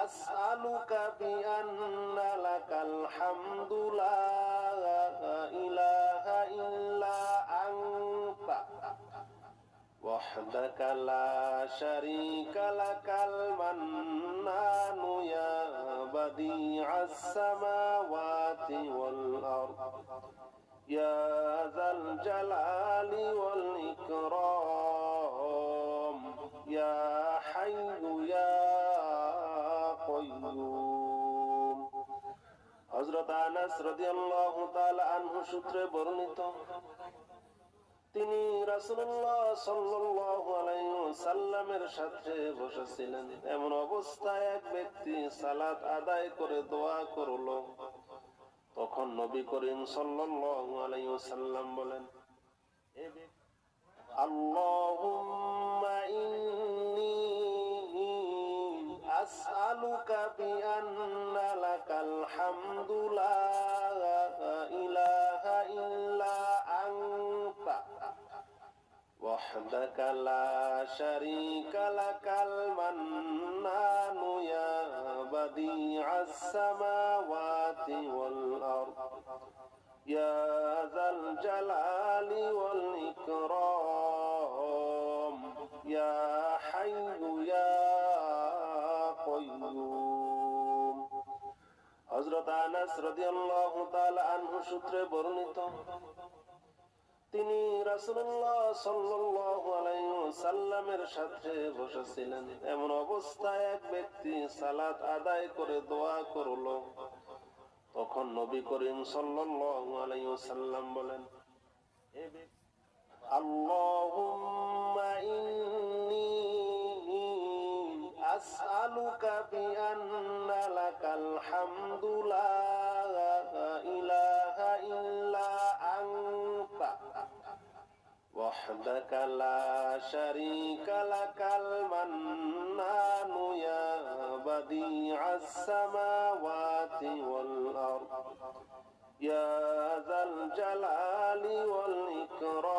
আসআলুকা বিআন্না লাকাল হামদু লা ইলাহা ইল্লা আনতা ওয়াহদাকা লা শারীকা লাকাল মান্নানু ইয়া বাদিআস সামাওয়াতি ওয়াল আরদ ইয়া যাল জালালি ওয়াল ইকরাম ইয়া হাইয়্যু ইয়া কাইয়্যুম। হযরত আনাস রাদিয়াল্লাহু তাআলা আনহু সূত্রে বর্ণিত, তিনি রাসূলুল্লাহ সাল্লাল্লাহু আলাইহি ওয়াসাল্লামের সাথে বসেছিলেন। এমন অবস্থায় এক ব্যক্তি সালাত আদায় করে দোয়া করলো। তখন নবী করিম সাল্লাল্লাহু আলাইহি ওয়াসাল্লাম বলেন, আল্লাহুম্মা ইন্নী আসআলুকা বিআন্না লাকাল হামদু লা ইলাহা ইল্লা আনতা ওয়াহদাকা লা শারীকা লাকাল মান্নানু ইয়া বাদিআস সামাওয়াতি ওয়াল আরদ ইয়া যাল জালালি ওয়াল ইকরাম ইয়া হাইয়্যু ইয়া কাইয়্যুম। হযরত আনাস রাদিয়াল্লাহু তাআলা আনহু সূত্রে বর্ণিত, তিনি রাসূলুল্লাহ সাল্লাল্লাহু আলাইহি ওয়াসাল্লামের সাথে বসেছিলেন। এমন অবস্থায় এক ব্যক্তি সালাত আদায় করে দোয়া করলো। তখন নবী করিম সাল্লাল্লাহু আলাইহি ওয়াসাল্লাম বলেন, আল্লাহুম্মা ইন্নী আসআলুকা বিআন্না লাকাল হামদু লা ইলাহা ইল্লা আনতা ওয়াহদাকা লা শারীকা লাকাল মান্নানু ইয়া বাদিআস সামাওয়াতি ওয়াল আরদ ইয়া যাল জালালি ওয়াল ইকরাম।